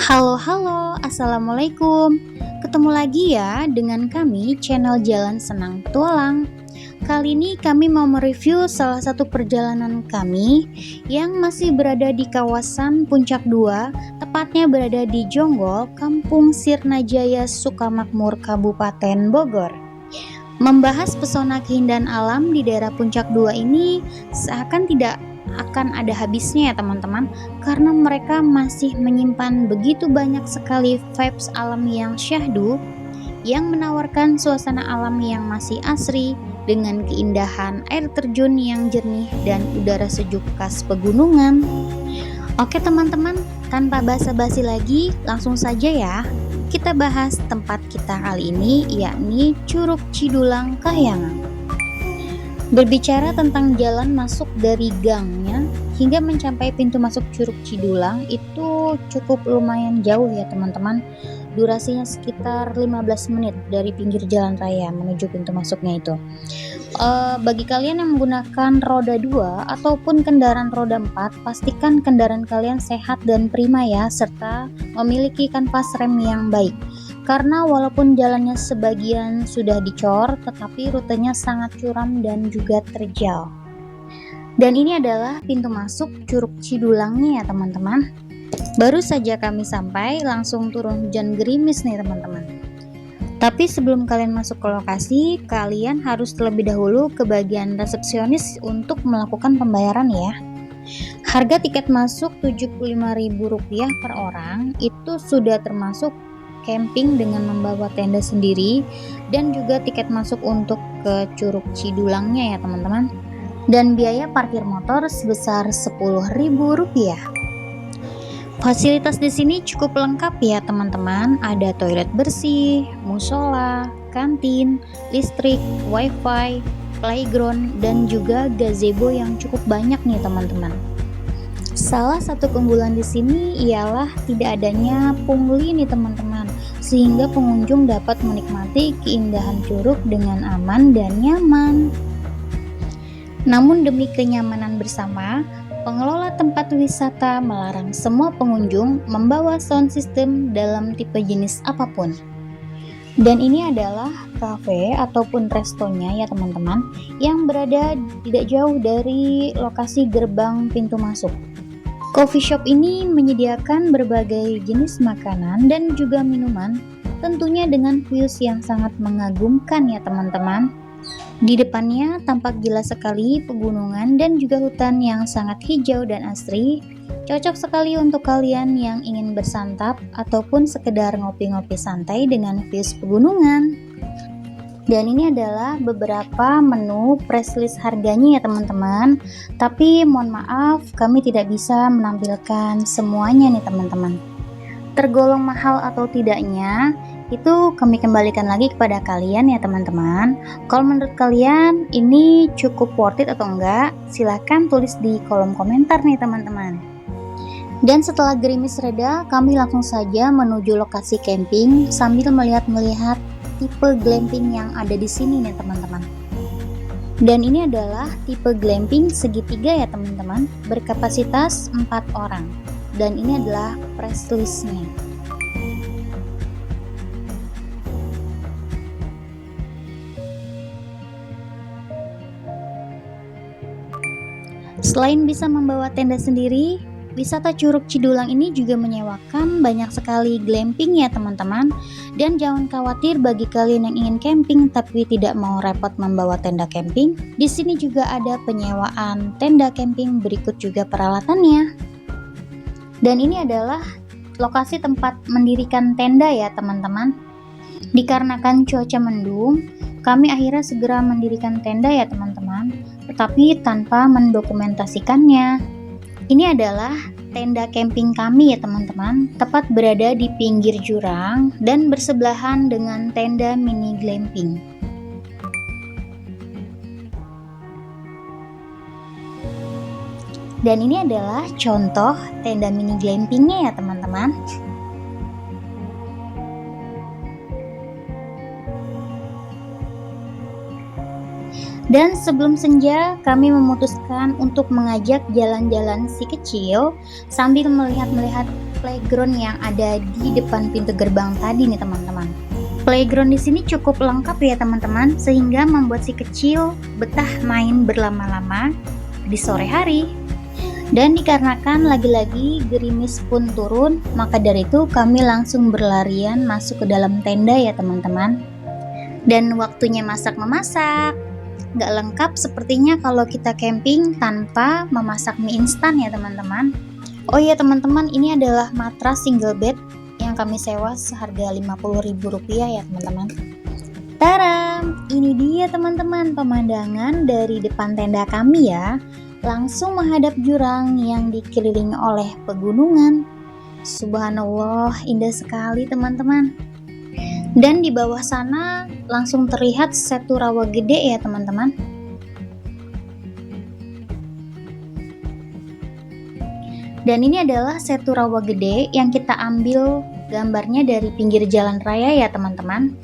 Halo, assalamualaikum. Ketemu lagi ya dengan kami, channel Jalan Senang Tualang. Kali ini kami mau mereview salah satu perjalanan kami yang masih berada di kawasan Puncak 2, tepatnya berada di Jonggol, Kampung Sirnajaya, Sukamakmur, Kabupaten Bogor. Membahas pesona keindahan alam di daerah Puncak 2 ini seakan tidak akan ada habisnya ya teman-teman, karena mereka masih menyimpan begitu banyak sekali vibes alam yang syahdu, yang menawarkan suasana alam yang masih asri dengan keindahan air terjun yang jernih dan udara sejuk khas pegunungan. Oke teman-teman, tanpa basa-basi lagi, langsung saja ya kita bahas tempat kita kali ini, yakni Curug Cidulang Kahyangan. Berbicara tentang jalan masuk dari gangnya hingga mencapai pintu masuk Curug Cidulang itu cukup lumayan jauh ya teman-teman. Durasinya sekitar 15 menit dari pinggir jalan raya menuju pintu masuknya itu. Bagi kalian yang menggunakan roda 2 ataupun kendaraan roda 4, pastikan kendaraan kalian sehat dan prima ya, serta memiliki kanvas rem yang baik. Karena walaupun jalannya sebagian sudah dicor, tetapi rutenya sangat curam dan juga terjal. Dan ini adalah pintu masuk Curug Cidulangnya ya teman-teman. Baru saja kami sampai, langsung turun hujan gerimis nih teman-teman. Tapi sebelum kalian masuk ke lokasi, kalian harus terlebih dahulu ke bagian resepsionis untuk melakukan pembayaran ya. Harga tiket masuk Rp75.000 per orang, itu sudah termasuk camping dengan membawa tenda sendiri dan juga tiket masuk untuk ke Curug Cidulangnya ya teman-teman. Dan biaya parkir motor sebesar Rp10.000. Fasilitas di sini cukup lengkap ya teman-teman. Ada toilet bersih, musola, kantin, listrik, wifi, playground, dan juga gazebo yang cukup banyak nih teman-teman. Salah satu keunggulan di sini ialah tidak adanya pungli nih teman-teman, sehingga pengunjung dapat menikmati keindahan curug dengan aman dan nyaman. Namun demi kenyamanan bersama, pengelola tempat wisata melarang semua pengunjung membawa sound system dalam tipe jenis apapun. Dan ini adalah cafe ataupun restonya ya teman-teman, yang berada tidak jauh dari lokasi gerbang pintu masuk. Coffee shop ini menyediakan berbagai jenis makanan dan juga minuman, tentunya dengan views yang sangat mengagumkan ya teman-teman. Di depannya tampak jelas sekali pegunungan dan juga hutan yang sangat hijau dan asri. Cocok sekali untuk kalian yang ingin bersantap ataupun sekedar ngopi-ngopi santai dengan views pegunungan. Dan ini adalah beberapa menu press list harganya ya teman-teman. Tapi mohon maaf, kami tidak bisa menampilkan semuanya nih teman-teman. Tergolong mahal atau tidaknya, itu kami kembalikan lagi kepada kalian ya teman-teman. Kalau menurut kalian ini cukup worth it atau enggak, silahkan tulis di kolom komentar nih teman-teman. Dan setelah gerimis reda, kami langsung saja menuju lokasi camping sambil melihat-melihat tipe glamping yang ada di sini nih teman-teman. Dan ini adalah tipe glamping segitiga ya teman-teman, berkapasitas 4 orang. Dan ini adalah press listnya. Selain bisa membawa tenda sendiri, wisata Curug Cidulang ini juga menyewakan banyak sekali glamping ya teman-teman. Dan jangan khawatir bagi kalian yang ingin camping tapi tidak mau repot membawa tenda camping, di sini juga ada penyewaan tenda camping berikut juga peralatannya. Dan ini adalah lokasi tempat mendirikan tenda ya teman-teman. Dikarenakan cuaca mendung, kami akhirnya segera mendirikan tenda ya teman-teman, tetapi tanpa mendokumentasikannya. Ini adalah tenda camping kami ya teman-teman, tepat berada di pinggir jurang dan bersebelahan dengan tenda mini glamping. Dan ini adalah contoh tenda mini glampingnya ya teman-teman. Dan sebelum senja, kami memutuskan untuk mengajak jalan-jalan si kecil sambil melihat-melihat playground yang ada di depan pintu gerbang tadi nih teman-teman. Playground di sini cukup lengkap ya teman-teman, sehingga membuat si kecil betah main berlama-lama di sore hari. Dan dikarenakan lagi-lagi gerimis pun turun, maka dari itu kami langsung berlarian masuk ke dalam tenda ya teman-teman. Dan waktunya masak-memasak. Nggak lengkap sepertinya kalau kita camping tanpa memasak mie instan ya teman-teman. Oh iya teman-teman, ini adalah matras single bed yang kami sewa seharga Rp50.000 ya teman-teman. Taram, ini dia teman-teman pemandangan dari depan tenda kami ya. Langsung menghadap jurang yang dikelilingi oleh pegunungan. Subhanallah, indah sekali teman-teman. Dan di bawah sana langsung terlihat Setu Rawa Gede ya teman-teman. Dan ini adalah Setu Rawa Gede yang kita ambil gambarnya dari pinggir jalan raya ya teman-teman.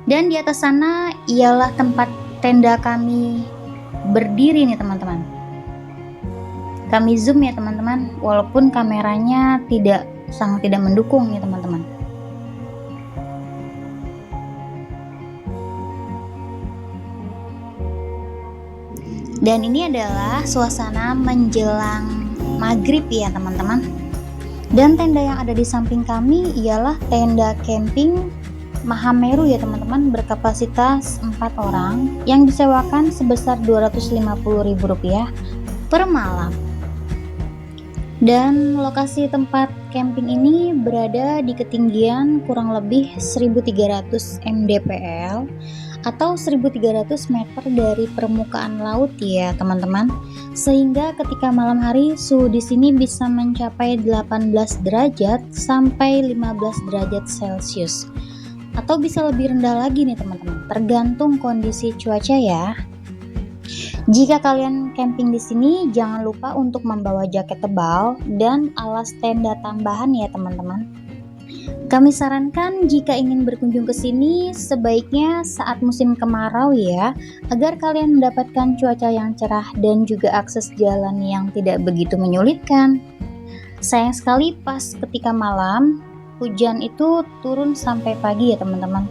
Dan di atas sana ialah tempat tenda kami berdiri nih teman-teman. Kami zoom ya teman-teman, walaupun kameranya sangat tidak mendukung ya teman-teman. Dan ini adalah suasana menjelang maghrib ya teman-teman. Dan tenda yang ada di samping kami ialah tenda camping Mahameru ya teman-teman, berkapasitas 4 orang yang disewakan sebesar Rp250.000 per malam. Dan lokasi tempat camping ini berada di ketinggian kurang lebih 1300 mdpl atau 1300 meter dari permukaan laut ya teman-teman. Sehingga ketika malam hari suhu di sini bisa mencapai 18 derajat sampai 15 derajat Celcius. Atau bisa lebih rendah lagi nih teman-teman, tergantung kondisi cuaca ya. Jika kalian camping di sini, jangan lupa untuk membawa jaket tebal dan alas tenda tambahan ya teman-teman. Kami sarankan jika ingin berkunjung ke sini, sebaiknya saat musim kemarau ya, agar kalian mendapatkan cuaca yang cerah dan juga akses jalan yang tidak begitu menyulitkan. Sayang sekali pas ketika malam, hujan itu turun sampai pagi ya teman-teman.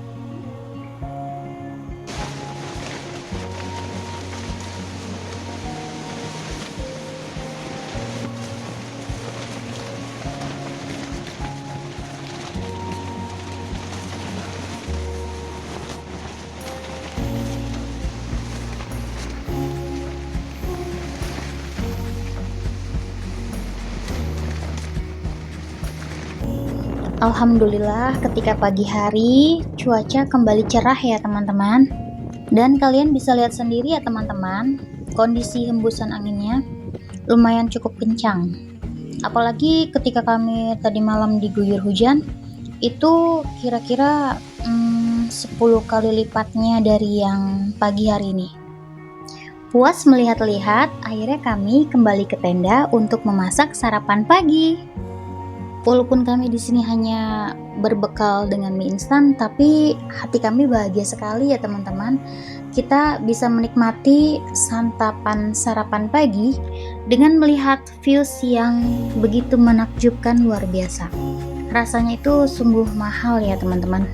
Alhamdulillah ketika pagi hari cuaca kembali cerah ya teman-teman. Dan kalian bisa lihat sendiri ya teman-teman, kondisi hembusan anginnya lumayan cukup kencang. Apalagi ketika kami tadi malam diguyur hujan, itu kira-kira 10 kali lipatnya dari yang pagi hari ini. Puas melihat-lihat, akhirnya kami kembali ke tenda untuk memasak sarapan pagi. Walaupun kami di sini hanya berbekal dengan mie instan, tapi hati kami bahagia sekali ya teman-teman. Kita bisa menikmati santapan sarapan pagi dengan melihat views yang begitu menakjubkan luar biasa. Rasanya itu sungguh mahal ya teman-teman.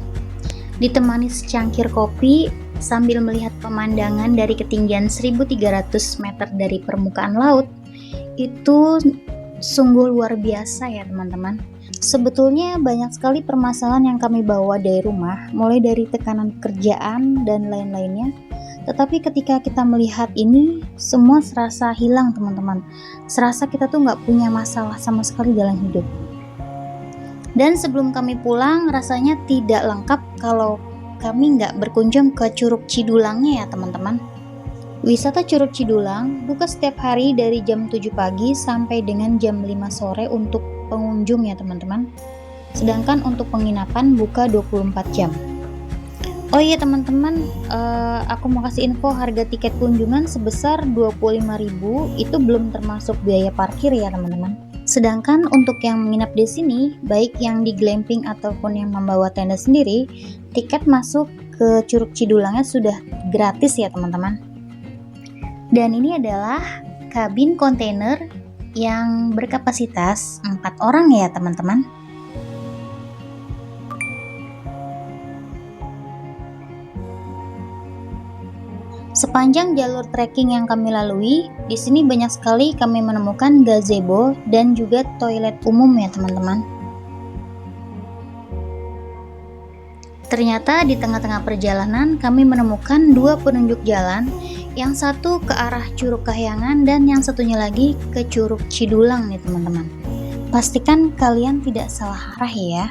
Ditemani secangkir kopi sambil melihat pemandangan dari ketinggian 1300 meter dari permukaan laut, itu sungguh luar biasa ya teman-teman. Sebetulnya banyak sekali permasalahan yang kami bawa dari rumah, mulai dari tekanan pekerjaan dan lain-lainnya. Tetapi ketika kita melihat ini, semua serasa hilang teman-teman. Serasa kita tuh nggak punya masalah sama sekali dalam hidup. Dan sebelum kami pulang, rasanya tidak lengkap kalau kami nggak berkunjung ke Curug Cidulangnya ya teman-teman. Wisata Curug Cidulang buka setiap hari dari jam 7 pagi sampai dengan jam 5 sore untuk pengunjung ya teman-teman. Sedangkan untuk penginapan buka 24 jam. Oh iya teman-teman, aku mau kasih info harga tiket kunjungan sebesar 25.000, itu belum termasuk biaya parkir ya teman-teman. Sedangkan untuk yang menginap di sini, baik yang di glamping ataupun yang membawa tenda sendiri, tiket masuk ke Curug Cidulangnya sudah gratis ya teman-teman. Dan ini adalah kabin kontainer yang berkapasitas 4 orang ya teman-teman. Sepanjang jalur trekking yang kami lalui, di sini banyak sekali kami menemukan gazebo dan juga toilet umum ya teman-teman. Ternyata di tengah-tengah perjalanan kami menemukan 2 penunjuk jalan, yang satu ke arah Curug Kahyangan dan yang satunya lagi ke Curug Cidulang nih teman-teman. Pastikan kalian tidak salah arah ya.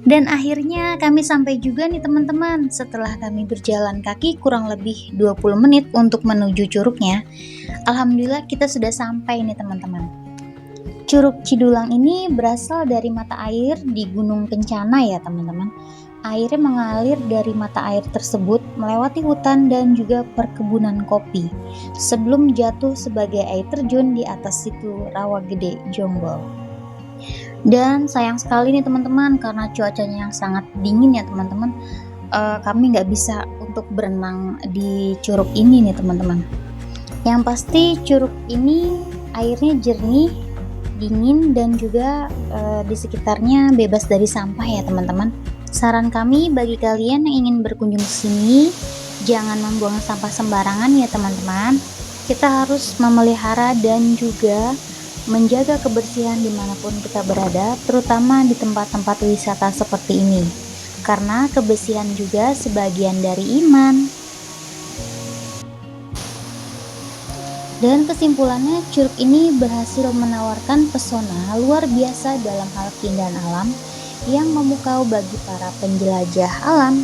Dan akhirnya kami sampai juga nih teman-teman. Setelah kami berjalan kaki kurang lebih 20 menit untuk menuju curugnya, alhamdulillah kita sudah sampai nih teman-teman. Curug Cidulang ini berasal dari mata air di Gunung Kencana ya teman-teman. Airnya mengalir dari mata air tersebut melewati hutan dan juga perkebunan kopi sebelum jatuh sebagai air terjun di atas situ Rawagede, Jonggol. Dan sayang sekali nih teman-teman, karena cuacanya yang sangat dingin ya teman-teman, kami nggak bisa untuk berenang di curug ini nih teman-teman. Yang pasti curug ini airnya jernih, dingin, dan juga di sekitarnya bebas dari sampah ya teman-teman. Saran kami bagi kalian yang ingin berkunjung ke sini, jangan membuang sampah sembarangan ya teman-teman. Kita harus memelihara dan juga menjaga kebersihan dimanapun kita berada, terutama di tempat-tempat wisata seperti ini, karena kebersihan juga sebagian dari iman. Dan kesimpulannya, curug ini berhasil menawarkan pesona luar biasa dalam hal keindahan alam yang memukau bagi para penjelajah alam.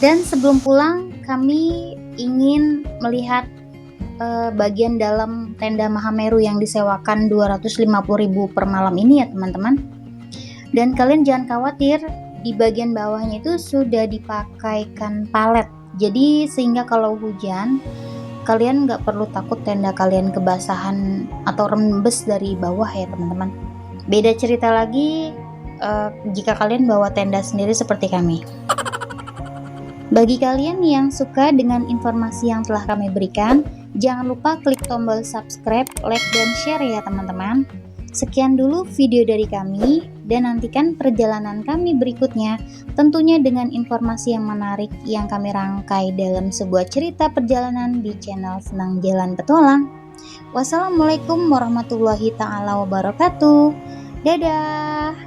Dan sebelum pulang, kami ingin melihat bagian dalam tenda Mahameru yang disewakan 250.000 per malam ini ya teman-teman. Dan kalian jangan khawatir, di bagian bawahnya itu sudah dipakaikan palet. Jadi sehingga kalau hujan, kalian nggak perlu takut tenda kalian kebasahan atau rembes dari bawah ya teman-teman. Beda cerita lagi jika kalian bawa tenda sendiri seperti kami. Bagi kalian yang suka dengan informasi yang telah kami berikan, jangan lupa klik tombol subscribe, like, dan share ya teman-teman. Sekian dulu video dari kami, dan nantikan perjalanan kami berikutnya, tentunya dengan informasi yang menarik yang kami rangkai dalam sebuah cerita perjalanan di channel Senang Jalan Petualang. Wassalamualaikum warahmatullahi taala wabarakatuh. Dadah.